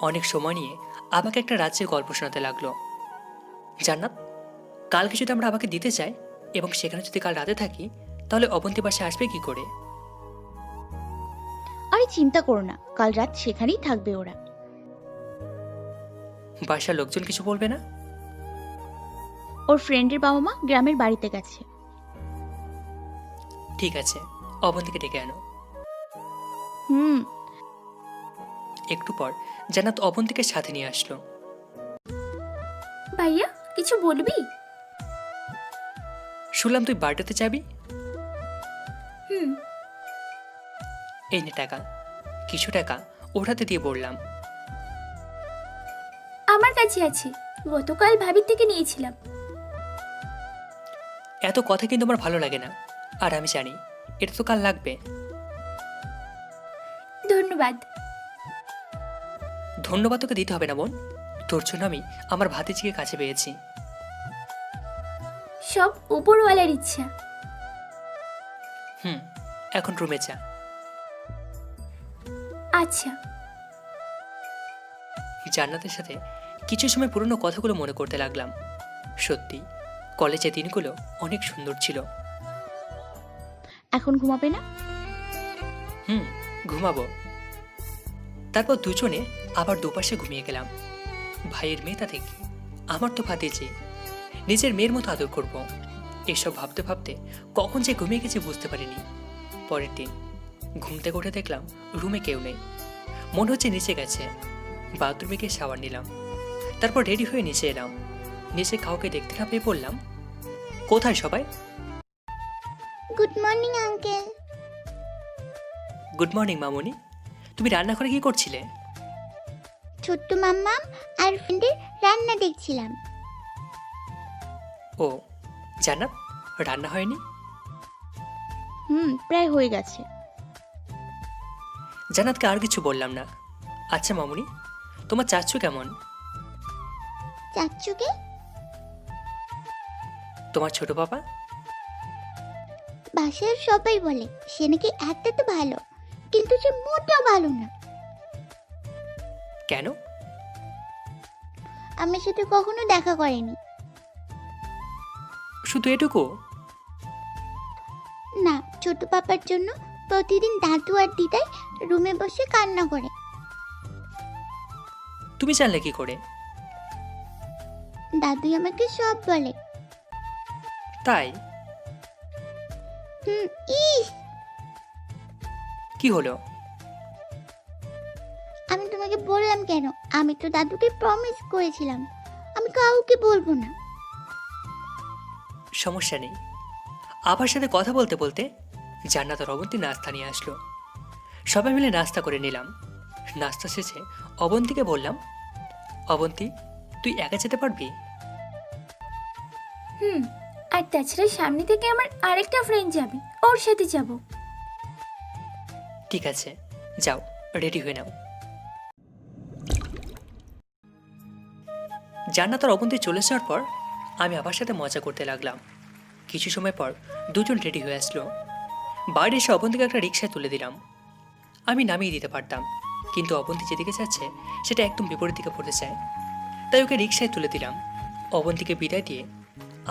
অনেক সময় নিয়ে আবাকে একটা রাজ্যের গল্প শোনাতে লাগলো। জান্নাত, কালকে যদি আমরা আবাকে দিতে চাই এবং সেখানে যদি কাল রাতে থাকি, তাহলে অবন্তী বাসায় আসবে কি করে? আরে চিন্তা করো না, কাল রাত সেখানেই থাকবে ওরা। বাসার লোকজন কিছু বলবে না? ওর ফ্রেন্ডের বাবা মা গ্রামের বাড়িতে গেছে। ঠিক আছে, অবন্তীকে ডেকে আনো। হুম। একটু পর জান্নাত অবন্তীকে সাথে নিয়ে আসলো। ভাইয়া, কিছু বলবি? শুনলাম তুই বার্থডেতে যাবি। হুম। এই নে টাকা। কিছু টাকা ওর হাতে দিয়ে বললাম, আমার কাছে আছে, গতকাল ভাবির থেকে নিয়েছিলাম। এত কথা কিন্তু আমার ভালো লাগে না, আর আমি জানি এটা তো কাল লাগবে। ধন্যবাদ। ধন্যবাদ তোকে দিতে হবে না বোন, তোর জন্য আমি আমার ভাতিজিকে কাছে পেয়েছি। সব উপরওয়ালার ইচ্ছা। এখন রুমে যা। আচ্ছা। জান্নাতের সাথে কিছু সময় পুরনো কথাগুলো মনে করতে লাগলাম। সত্যি কলেজের দিনগুলো অনেক সুন্দর ছিল। এখন ঘুমাবে না? ঘুমাবো। তারপর দুজনে আবার দুপাশে ঘুমিয়ে গেলাম। ভাইয়ের মেয়েটা থেকে আমার তো ভাতিজি, নিজের মেয়ের মতো আদর করব, এসব ভাবতে ভাবতে কখন যে ঘুমিয়ে গেছে বুঝতে পারিনি। পরের দিন ঘুম থেকে উঠে দেখলাম রুমে কেউ নেই, মনে হচ্ছে নিচে গেছে। বাথরুমে গিয়ে শাওয়ার নিলাম, তারপর রেডি হয়ে নিচে এলাম। নিচে কাউকে দেখতে না পেয়ে বললাম, কোথায় সবাই? Good morning uncle. Good morning মামুনি। তুমি রান্নাঘরে কি করছিলে? ছোট্ট মাম্মাম আর ফ্রেন্ডের রান্না দেখছিলাম। ও জান্নাত, রান্না হয়নি? প্রায় হয়ে গেছে। জান্নাতকে আর কিছু বললাম না। আচ্ছা মামুনি, তোমার চাচ্ছু কেমন? চাচ্চুকে? তোমার ছোট বাবা? বাসার সবাই বলে সে নাকি একটা তো ভালো, কিন্তু সে মোটেও ভালো না। কেন? আমার সাথে কখনো দেখা করেনি। শুধু এটুকু? না, ছোট পাপার জন্য প্রতিদিন দাদু আর দিদাই রুমে বসে কান্না করে। তুমি জানলে কি করে? দাদুই আমাকে সব বলে। তাই? ইস, কি হলো? আমি তোমাকে বললাম কেন? আমি তো দাদুকে প্রমিস করেছিলাম আমি কাউকে বলবো না। সমস্যা নেই। আবার সাথে কথা বলতে বলতে জান্নাত আর অবন্তী নাস্তা নিয়ে আসলো। সবাই মিলে নাস্তা করে নিলাম। নাস্তা শেষে অবন্তীকে বললাম, অবন্তী তুই একা যেতে পারবি? আর তাছাড়া সামনে থেকে আমার আরেকটা ফ্রেন্ড যাবে, ওর সাথে যাব। ঠিক আছে, যাও রেডি হয়ে নাও। জান্নাত আর অবন্তী চলে যাওয়ার পর আমি আবার সাথে মজা করতে লাগলাম। কিছু সময় পর দুজন রেডি হয়ে আসলো। বাইরে এসে অবন্তীকে একটা রিক্সায় তুলে দিলাম। আমি নামিয়ে দিতে পারতাম, কিন্তু অবন্তী যেদিকে যাচ্ছে সেটা একদম বিপরীত দিকে পড়তে চায়, তাই ওকে রিক্সায় তুলে দিলাম। অবন্তীকে বিদায় দিয়ে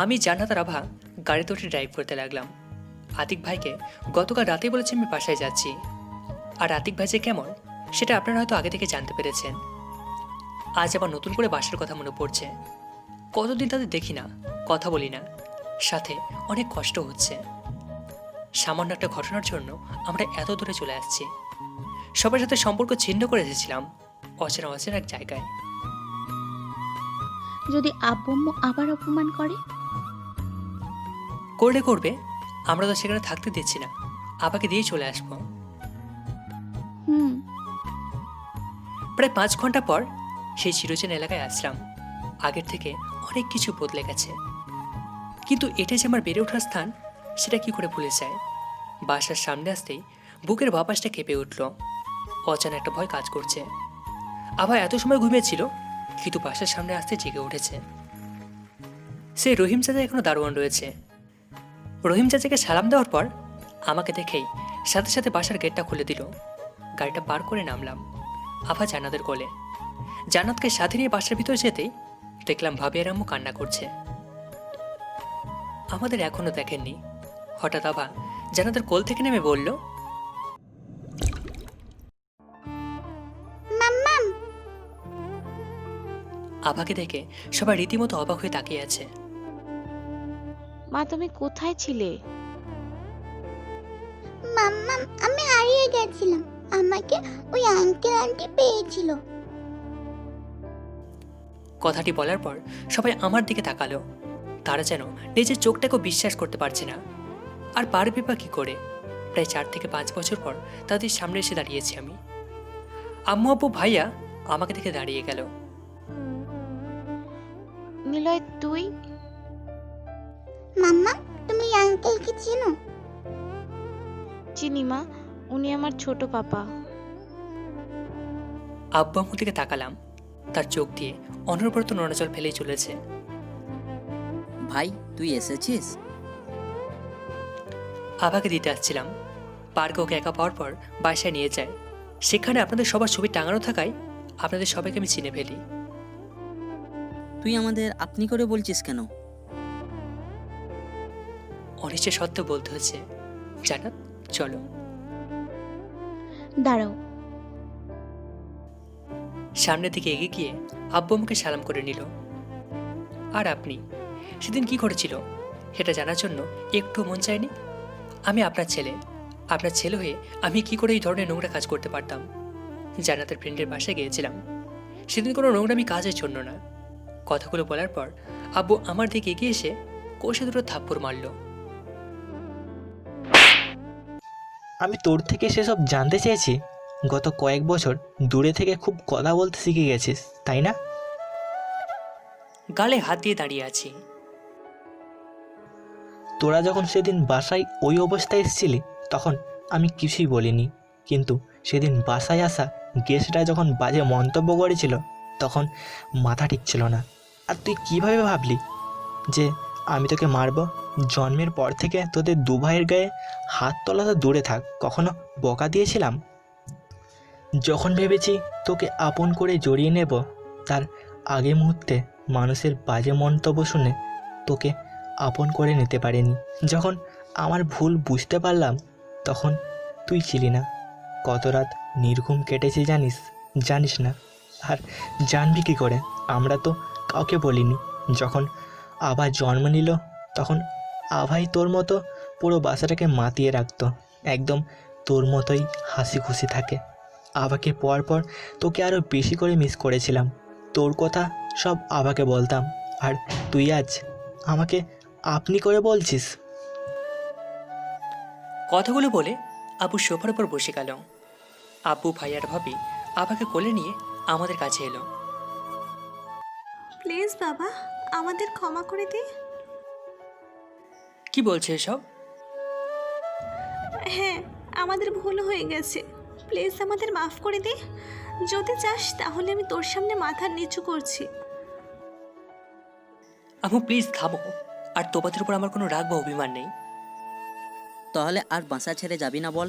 আমি জান্নাত আর আভা গাড়িতে উঠে ড্রাইভ করতে লাগলাম। আতিক ভাইকে গতকাল রাতেই বলেছি আমি বাসায় যাচ্ছি, আর আতিক ভাই যে কেমন সেটা আপনারা হয়তো আগে থেকে জানতে পেরেছেন। আজ আবার নতুন করে বাসার কথা মনে পড়ছে। কতদিন তাদের দেখি না, কথা বলি না, সাথে অনেক কষ্ট হচ্ছে। সামান্য একটা ঘটনার জন্য আমরা এত দূরে চলে আসছি। সবার সাথে সম্পর্ক ছিন্ন করে এসেছিলাম অচেনা অচেনা এক জায়গায়। যদি আব্বু আম্মু আবার অপমান করে? করলে করবে, আমরা তো সেখানে থাকতে দিচ্ছি না, আপাকে দিয়ে চলে আসবো। হুম। প্রায় 5 ঘন্টা পর সেই চিরচেনা এলাকায় আসলাম। আগের থেকে অনেক কিছু বদলে গেছে, কিন্তু এটা যে আমার বেড়ে ওঠার স্থান সেটা কি করে ভুলে যায়। বাসার সামনে আসতেই বুকের বাপাসটা কেঁপে উঠল। অজানা একটা ভয় কাজ করছে। আবার এত সময় ঘুমিয়েছিল, কিন্তু বাসার সামনে আসতে জেগে উঠেছে। সে রহিম চাচা এখনো দারোয়ান রয়েছে। রহিম চাচাকে সালাম দেওয়ার পর আমাকে দেখেই সাথে সাথে বাসার গেটটা খুলে দিল। গাড়িটা পার করে নামলাম। আভা জান্নাতের কোলে। জান্নাতকে সাথে নিয়ে বাসার ভিতর যেতেই দেখলাম ভাবি আর আম্মু কান্না করছে। আমাদের এখনো দেখেননি। হঠাৎ আভা জান্নাতের কোল থেকে নেমে বলল, মাম্মাম। আভাকে দেখে সবাই রীতিমতো অবাক হয়ে তাকিয়ে আছে। মা তুমি কোথায় ছিলে? মাম্মাম, আমি হারিয়ে গেছিলাম, আমাকে ওই আঙ্কেল আন্টি পেয়েছিল। কথাটি বলার পর সবাই আমার দিকে তাকালো। তারা যেন নিজের চোখটাকেও বিশ্বাস করতে পারছে না। আর পারবে বা কি করে? প্রায় 4 থেকে 5 বছর পর তাদের সামনে এসে দাঁড়িয়েছি আমি। আম্মু আব্বু ভাইয়া আমাকে দেখে দাঁড়িয়ে গেল। নিলয় তুই? মাম্মাম, তুমি ওই আঙ্কেলকে চেনো? চিনি মা, উনি আমার ছোট পাপা। আব্বু আম্মুর দিকে তাকালাম। তার চোখ দিয়ে অনবরত নোনাজল ফেলেই চলেছে। ভাই তুই এসেছিস? আভাকে দিতে আসছিলাম। পার্কে ওকে একা পাওয়ার পর বাসায় নিয়ে যায়। সেখানে আপনাদের সবার ছবি টাঙানো থাকায় আপনাদের সবাইকে আমি চিনে ফেলি। তুই আমাদের আপনি করে বলছিস কেন? অনিশ্চয় সত্ত্বেও বলতে হচ্ছে। জান্নাত চলো। দাঁড়াও। সামনের দিকে এগিয়ে গিয়ে আব্বু আমাকে সালাম করে নিল। আর আপনি সেদিন কি করেছিল সেটা জানার জন্য একটু মন চায়নি? আমি আপনার ছেলে। আপনার ছেলে হয়ে আমি কি করে এই ধরনের নোংরা কাজ করতে পারতাম? জান্নাতের ফ্রেন্ডের বাসায় গিয়েছিলাম। সেদিন কোনো নোংরামি কাজের জন্য না। কথাগুলো বলার পর আব্বু আমার দিকে এগিয়ে এসে কষে দুটো থাপ্পড় মারল। আমি তোর থেকে সেসব জানতে চেয়েছি। গত কয়েক বছর দূরে থেকে খুব কথা বলতে শিখে গেছিস, তাই না? গালে হাত দিয়ে দাঁড়িয়ে আছি। তোরা যখন সেদিন বাসায় ওই অবস্থায় এসেছিলি তখন আমি কিছুই বলিনি, কিন্তু সেদিন বাসায় আসা গেস্টরা যখন বাজে মন্তব্য করেছিল তখন মাথা ঠিক ছিল না। আর তুই কিভাবে ভাবলি যে আমি তোকে মারবো? জন্মের পর থেকে তোদের দু ভাইয়ের গায়ে হাত তোলা তো দূরে থাক, কখনো বকা দিয়েছিলাম? যখন ভেবেছি তোকে আপন করে জড়িয়ে নেব তার আগে মুহূর্তে মানুষের বাজে মন্তব্য শুনে তোকে আপন করে নিতে পারিনি। যখন আমার ভুল বুঝতে পারলাম তখন তুই ছিলি না। কত রাত নির্ঘুম কেটেছে জানিস না? আর জানবি কী করে? আমরা তো কাউকে বলিনি। যখন আবার জন্ম নিল তখন আভাই তোর মতো পুরো বাসাটাকে মাতিয়ে রাখতো, একদম তোর মতোই হাসি খুশি থাকে। আভাকে পাওয়ার পর তোকে আরও বেশি করে মিস করেছিলাম। তোর কথা সব আভাকে বলতাম, আর তুই আজ আমাকে আপনি করে বলছিস। কথাগুলো বলে আব্বু সোফার উপর বসে গেল। আব্বু ভাইয়ার ভাবি আভাকে কোলে নিয়ে আমাদের কাছে এলো। প্লিজ বাবা, আমাদের ক্ষমা করে দে। কি বলছে এসব? হ্যাঁ, আমাদের ভুল হয়ে গেছে, প্লিজ আমাদের মাফ করে দে। যদি চাস তাহলে আমি তোর সামনে মাথা নিচু করছি। আম্মু প্লিজ থামো। আর তোমাদের উপর আমার কোনো রাগ বা অভিমান নেই। তাহলে আর বাসা ছেড়ে যাবি না বল?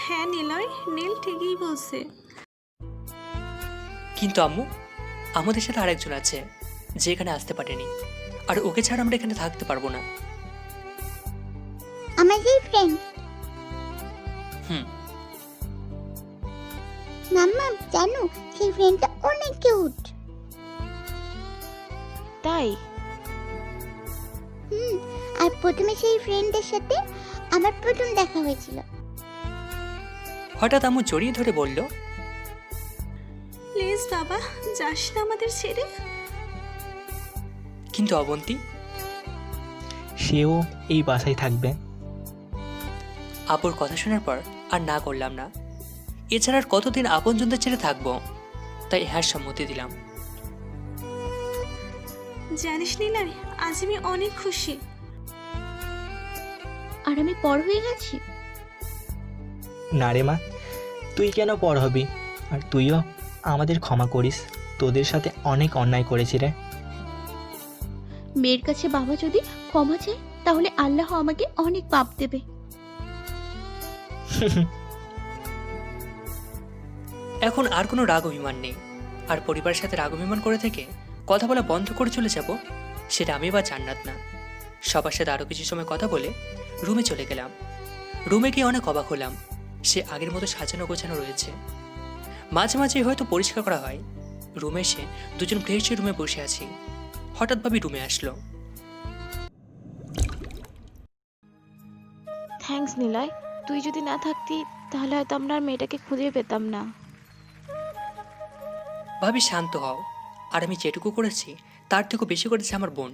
হ্যাঁ নিলয়, নীল ঠিকই বলছে। কিন্তু আম্মু, আমাদের সাথে আরেকজন আছে যে এখানে আসতে পারেনি, আর ওকে ছাড়া আমরা এখানে থাকতে পারবো না। আমার সেই ফ্রেন্ড। হুম। মাম্মাম, জানো সেই ফ্রেন্ডটা অনেক কিউট। তাই? আর প্রথমে সেই ফ্রেন্ডের সাথে আমার প্রথম দেখা হয়েছিল। হঠাৎ আম্মু জড়িয়ে ধরে বলল, প্লিজ বাবা, যাস না আমাদের ছেড়ে। কিন্তু অবন্তী? সেও এই বাসায় থাকবে। আব্বুর কথা শোনার পর আর না করলাম না। এছাড়া আর কতদিন আপনজনদের ছেড়ে থাকবো? তাই হ্যাঁ সম্মতি দিলাম। জানিস নিলয়, আজ আমি অনেক খুশি। আর আমি পর হয়ে গেছি। না রে মা, তুই কেন পর হবি? আর তুইও আমাদের ক্ষমা করিস, তোদের সাথে অনেক অন্যায় করেছি রে। মেয়ের কাছে বাবা যদি ক্ষমা চায় তাহলে আল্লাহ আমাকে অনেক পাপ দেবে। এখন আর কোনো রাগ অভিমান নেই। আর পরিবারের সাথে রাগ অভিমান করে থেকে কথা বলা বন্ধ করে চলে যাব, সেটা আমি বা জান্নাত না। সবার সাথে আরও কিছু সময় কথা বলে রুমে চলে গেলাম। রুমে গিয়ে অনেক অবাক হলাম, সে আগের মতো সাজানো গোছানো রয়েছে। মাঝে মাঝে হয়তো পরিষ্কার করা হয়। রুমে এসে দুজন ফ্রেশ রুমে বসে আছি। হঠাৎ ভাবি রুমে আসলো। থ্যাঙ্কস নিলয়, তুই যদি না থাকতি তাহলে হয়তো আমরা আর মেয়েটাকে খুঁজে পেতাম না। ভাবি শান্ত হও, আর আমি যেটুকু করেছি তার থেকেও বেশি করেছে আমার বোন।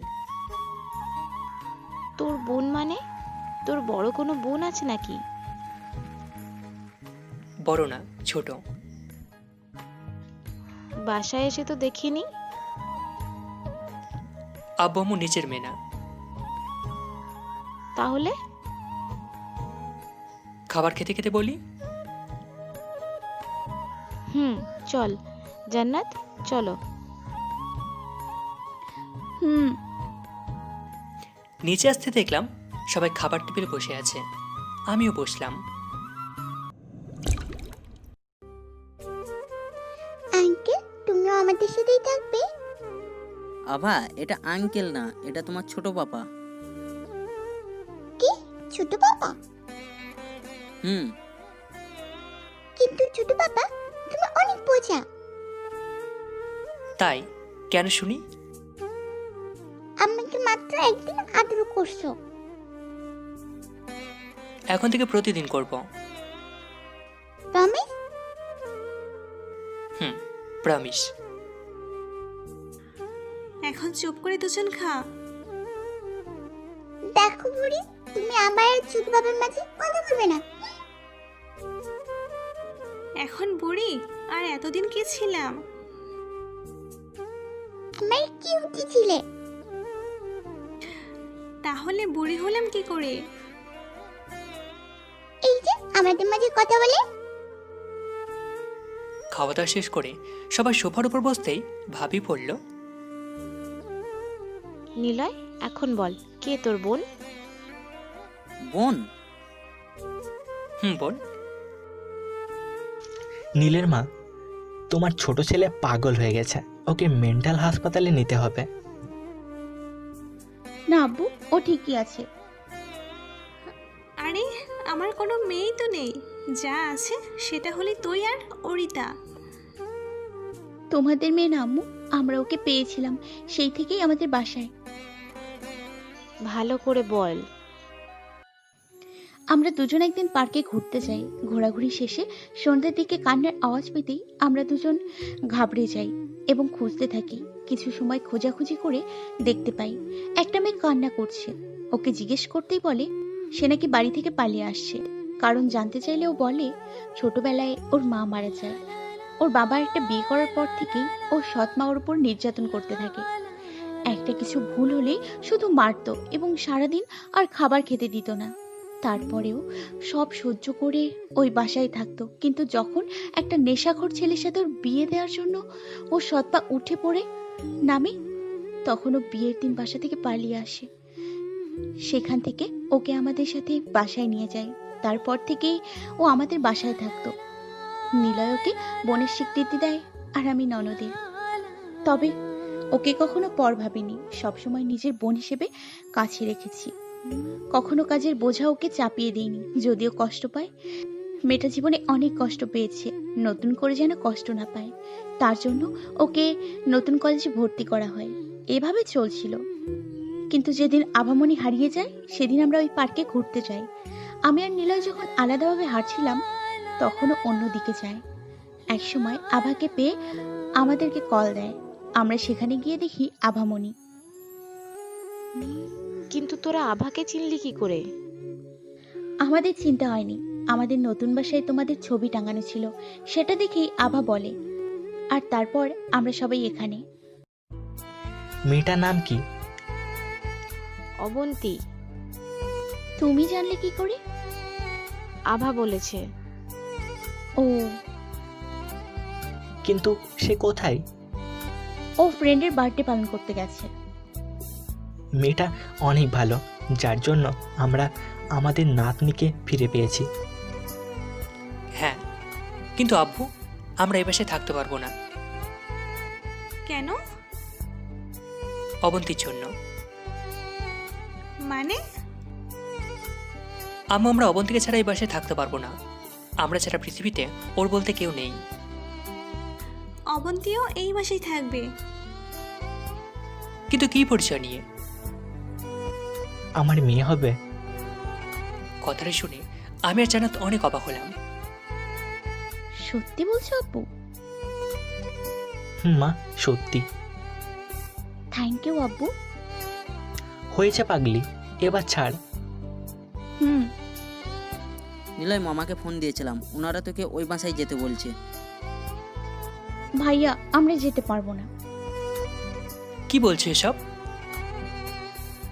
তোর বোন মানে? তোর বড় কোনো বোন আছে নাকি? বড় না, ছোট। বাসায় এসে তো দেখিনি। আব্বু আম্মু নিজের মেয়ে না। তাহলে খাবার খেতে খেতে বলি। চল জান্নাত, চলো। নিচে আসতে দেখলাম সবাই খাবার টেবিলে বসে আছে, আমিও বসলাম। আঙ্কেল, তুমিও আমাদের সাথেই থাকবে? আভা, এটা আঙ্কেল না, এটা তোমার ছোট পাপা। কি, ছোট পাপা? হুম। কিন্তু ছোট পাপা, তুমি অনেক বোঝা। তাই কেন শুনি? আমাকে মাত্র একদিন আদর করছো। এখন থেকে প্রতিদিন করব। প্রমিস? প্রমিস। এখন চুপ করে দুজন খা। দেখো বুড়ি, তুমি আমার আর ছোট বাবার মাঝে কথা বলবে না। এখন বুড়ি, আর এতদিন কি ছিলাম? আমার কি উঠেছিলে? তাহলে বুড়ি হলাম কি করে? এই যে আমাদের মাঝে কথা বলে। খাওয়া দাওয়া শেষ করে সবাই সোফার উপর বসতেই ভাবি পড়ল। নিলয়, এখন বল, কে তোর বোন? বোন? বোন। নীলের মা, তোমার ছোট ছেলে পাগল হয়ে গেছে, ওকে মেন্টাল হাসপাতালে নিতে হবে। না আব্বু, ও ঠিকই আছে। আরে আমার কোনো মেয়েই তো নেই, যা আছে সেটা হলে তুই আর অরিতা। তোমাদের মেয়ে না আম্মু, আমরা ওকে পেয়েছিলাম সেই থেকেই আমাদের বাসায়। ভালো করে বল। আমরা দুজন একদিন পার্কে ঘুরতে যাই। ঘোরাঘুরি শেষে সন্ধ্যার দিকে কান্নার আওয়াজ পেতেই আমরা দুজন ঘাবড়ে যাই এবং খুঁজতে থাকি। কিছু সময় খোঁজাখুঁজি করে দেখতে পাই একটা মেয়ে কান্না করছে। ওকে জিজ্ঞেস করতেই বলে সে নাকি বাড়ি থেকে পালিয়ে আসছে। কারণ জানতে চাইলে ও বলে ছোটবেলায় ওর মা মারা যায়। ওর বাবা একটা বিয়ে করার পর থেকেই ও সৎ মা ওর উপর নির্যাতন করতে থাকে। একটা কিছু ভুল হলেই শুধু মারতো এবং সারাদিন আর খাবার খেতে দিত না। তারপরেও সব সহ্য করে ওই বাসায় থাকতো। কিন্তু যখন একটা নেশাখোর ছেলের সাথে ওর বিয়ে দেওয়ার জন্য ও সৎ পা উঠে পড়ে নামে, তখন ও বিয়ের দিন বাসা থেকে পালিয়ে আসে। সেখান থেকে ওকে আমাদের সাথে বাসায় নিয়ে যায়। তারপর থেকেই ও আমাদের বাসায় থাকতো। নিলয় ওকে বোনের স্বীকৃতি দেয় আর আমি ননদের। তবে ওকে কখনো পর ভাবিনি, সবসময় নিজের বোন হিসেবে কাছে রেখেছি। কখনো কাজের বোঝা ওকে চাপিয়ে দিইনি। যদিও কষ্ট পায়, মেয়েটা জীবনে অনেক কষ্ট পেয়েছে, নতুন করে যেন কষ্ট না পায়, তার জন্য ওকে নতুন কলেজে ভর্তি করা হয়। এভাবে চলছিল। কিন্তু যেদিন আভামণি হারিয়ে যায় সেদিন আমরা ওই পার্কে ঘুরতে যাই। আমি আর নিলয় যখন আলাদাভাবে হাঁটছিলাম তখনও অন্যদিকে যায়। একসময় আভাকে পেয়ে আমাদেরকে কল দেয়। আমরা সেখানে গিয়ে দেখি আভামণি। কিন্তু তোরা আভাকে চিনলি কি করে? আমাদের চিন্তা হয়নি, আমাদের নতুন বাসায় তোমাদের ছবি টাঙানো ছিল, সেটা দেখেই আভা বলে। আর তারপর আমরা সবাই এখানে। মেয়েটার নাম কি? অবন্তী। তুমি জানলে কি করে? আভা বলেছে। ও, কিন্তু সে কোথায়? ও ফ্রেন্ডের বার্থডে পালন করতে গেছে। মেয়েটা অনেক ভালো, যার জন্য আমরা আমাদের নাতনিকে ফিরে পেয়েছি। হ্যাঁ, কিন্তু আব্বু, আমরা এই বাসায় থাকতে পারবো না। কেন? অবন্তীর জন্য। মানে? আম্মু, আমরা অবন্তীকে ছাড়া এই বাসায় থাকতে পারবো না। আমরা ছাড়া পৃথিবীতে ওর বলতে কেউ নেই। অবন্তীও এই বাসায় থাকবে? কিন্তু কি পরিচয় নিয়ে? আমার মেয়ে হবে। কথাটা শুনে আমি আর জান্নাত অনেক অবাক হলাম। সত্যি বলছো আব্বু? মা, সত্যি। থ্যাংক ইউ আব্বু। হয়েছে পাগলি, এবার ছাড়। হুম। নিলয়, মামাকে ফোন দিয়েছিলাম, ওনারা তোকে ওই বাসায় যেতে বলছে। ভাইয়া, আমরা যেতে পারবো না। কি বলছো এসব?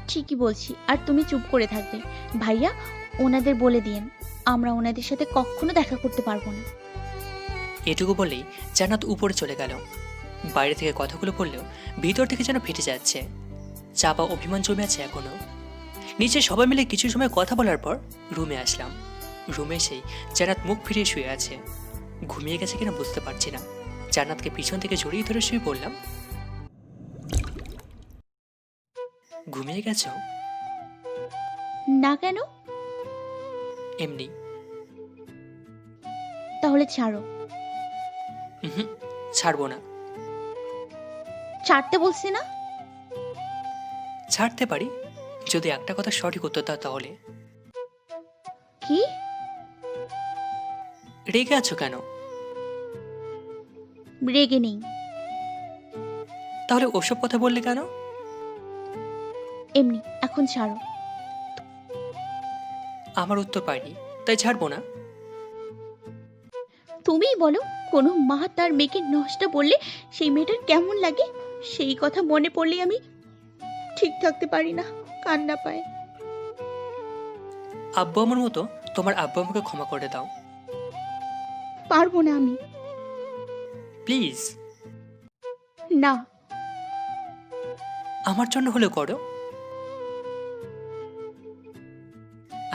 ঠিকই বলছি, আর তুমি চুপ করে থাকবে। ভাইয়া, ওনাদের বলে দিয়েন আমরা ওনাদের সাথে কখনো দেখা করতে পারবো না। এটুকু বলেই জান্নাত উপরে চলে গেল। বাইরে থেকে কথাগুলো বললেও ভিতর থেকে যেন ফেটে যাচ্ছে। চাপা অভিমান জমে আছে এখনো। নিচে সবাই মিলে কিছু সময় কথা বলার পর রুমে আসলাম। রুমে এসেই জান্নাত মুখ ফিরিয়ে শুয়ে আছে। ঘুমিয়ে গেছে কিনা বুঝতে পারছি না। জান্নাতকে পিছন থেকে জড়িয়ে ধরে শুয়ে বললাম, ঘুমিয়ে গেছো? না, কেন? এমনি। তাহলে ছাড়ো। হুম, ছাড়বো না। ছাড়তে বলছি না? ছাড়তে পারি যদি একটা কথা সঠিক উত্তর দাও তাহলে। কি? রেগে আছো কেন? রেগে নেই। তাহলে ওসব কথা বললে কেন? এমনি, এখন ছাড়ো। আমার উত্তর পাইনি, তাই ছাড়বো না। তুমিই বলো, কোনো মা তার মেয়েকে নষ্ট বললে সেই মেয়েটার কেমন লাগে? সেই কথা মনে পড়লে আমি ঠিক থাকতে পারি না, কান্না পায়। আব্বু আমার মতো তোমার আব্বু আমাকে ক্ষমা করে দাও পারবো না আমি। প্লিজ। না। আমার জন্য হলেও করো।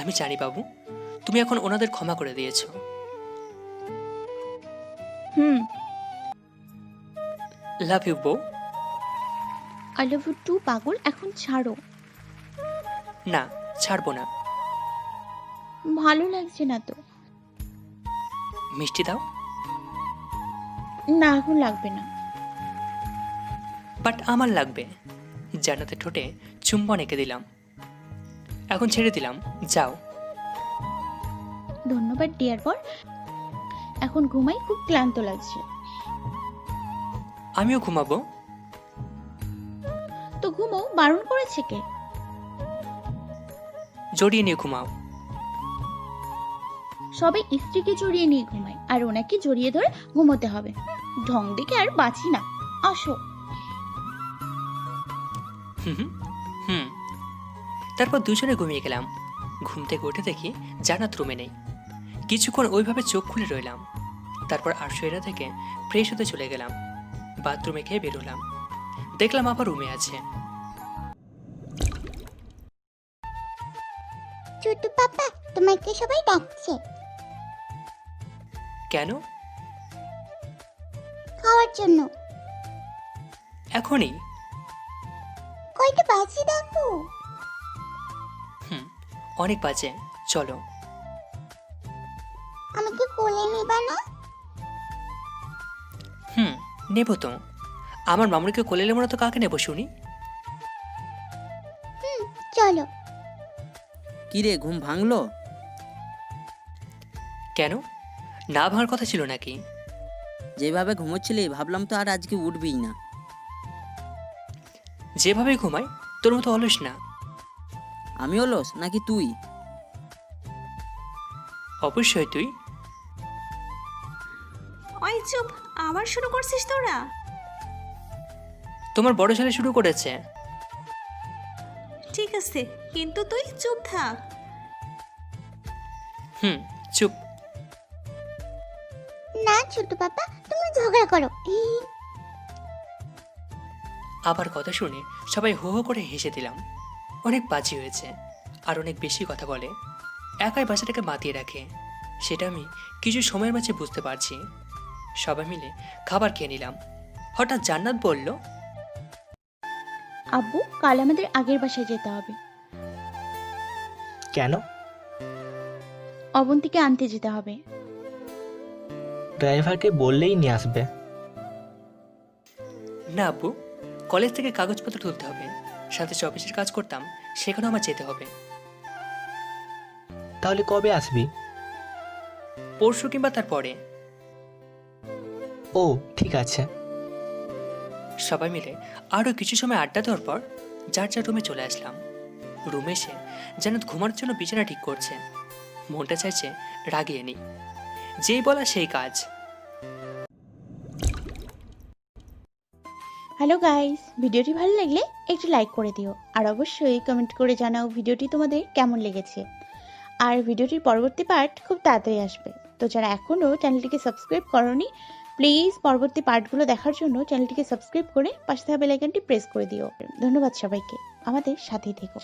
আমি জানি বাবু, তুমি এখন ওনাদের ক্ষমা করে দিয়েছো। হুম। লাভ ইউ বউ। আই লাভ ইউ টু পাগল, এখন ছাড়ো। না, ছাড়বো না। ভালো লাগছে না তো। মিষ্টি দাও। না, এখন লাগবে না। বাট আমার লাগবে। জান্নাতের ঠোঁটে চুম্বন এঁকে দিলাম। এখন ছেড়ে দিলাম, যাও। ধন্যবাদ ডিয়ার বর। এখন ঘুমাই, খুব ক্লান্ত লাগছে। আমিও ঘুমাবো। তো ঘুমো, বারণ করেছে কে? জড়িয়ে নিয়ে ঘুমাও। সবাই স্ত্রীকে জড়িয়ে নিয়ে ঘুমায়, আর ওনাকে জড়িয়ে ধরে ঘুমোতে হবে। ঢং দেখে আর বাঁচি না। আসো। হুম হুম। তারপর দুজনে ঘুমিয়ে গেলাম। ঘুম থেকে উঠে দেখি জান্নাত রুমে নেই। কিছুক্ষণ ওইভাবে চোখ খুলে রইলাম। তারপর আরশোয়েরা থেকে ফ্রেশ হতে চলে গেলাম। বাথরুমে খেয়ে বেরোলাম। দেখলাম আবার রুমে আছে। ছোট পাপা, তোমাকে সবাই ডাকছে। কেন? খাওয়ার জন্য। এখনই? কয়টা বাজে দেখো। হুম, অনেক বাজে। চলো। আমাকে কোলে নিবা না? হুম, নেব তো। আমার মামুনিকে কোলে নেব না তো কাকে নেব শুনি? চলো। কি রে, ঘুম ভাঙলো? কেন? না ভাঙার কথা ছিল নাকি? যেভাবে ঘুমোচ্ছিলি ভাবলাম তো আর আজকে উঠবিই না। যেভাবে ঘুমাই তোর মতো অলস না। আমি অলস নাকি তুই? অবশ্যই তুই। ওই চুপ, আবার শুরু করছিস তোরা? তোমার বড় ছেলে শুরু করেছে। ঠিক আছে, কিন্তু তুই চুপ থাক। হুম, চুপ। না ছোট পাপা, তুমি ঝগড়া করো। আবার কথা শুনে সবাই হো হো করে হেসে দিলাম। অনেক বাজি হয়েছে, আর অনেক বেশি কথা বলে। একাই বাসাটাকে মাতিয়ে রাখে, সেটা আমি কিছু সময়ের মাঝে বুঝতে পারছি। সবাই মিলে খাবার খেয়ে নিলাম। হঠাৎ জান্নাত বলল, আব্বু, কাল আমাদের আগের বাসায় যেতে হবে। কেন? অবন্তীকে আনতে যেতে হবে। ড্রাইভারকে বললেই নিয়ে আসবে। না আব্বু, কলেজ থেকে কাগজপত্র তুলতে হবে, সাথে যে অফিসের কাজ করতাম সেখানেও আমার যেতে হবে। তাহলে কবে আসবি? পরশু কিংবা তারপরে। ও ঠিক আছে। সবাই মিলে আরও কিছু সময় আড্ডা দেওয়ার পর যার যার রুমে চলে আসলাম। রুমে এসে জান্নাত ঘুমানোর জন্য বিছানা ঠিক করছে। মনটা চাইছে রাগিয়ে নি, যেই বলা সেই কাজ। হ্যালো গাইস, ভিডিওটি ভালো লাগলে একটু লাইক করে দিও, আর অবশ্যই কমেন্ট করে জানাও ভিডিওটি তোমাদের কেমন লেগেছে। আর ভিডিওটির পরবর্তী পার্ট খুব তাড়াতাড়ি আসবে, তো যারা এখনও চ্যানেলটিকে সাবস্ক্রাইব করোনি প্লিজ পরবর্তী পার্টগুলো দেখার জন্য চ্যানেলটিকে সাবস্ক্রাইব করে পাশে থাকা বেল আইকনটি প্রেস করে দিও। ধন্যবাদ সবাইকে, আমাদের সাথেই থেকো।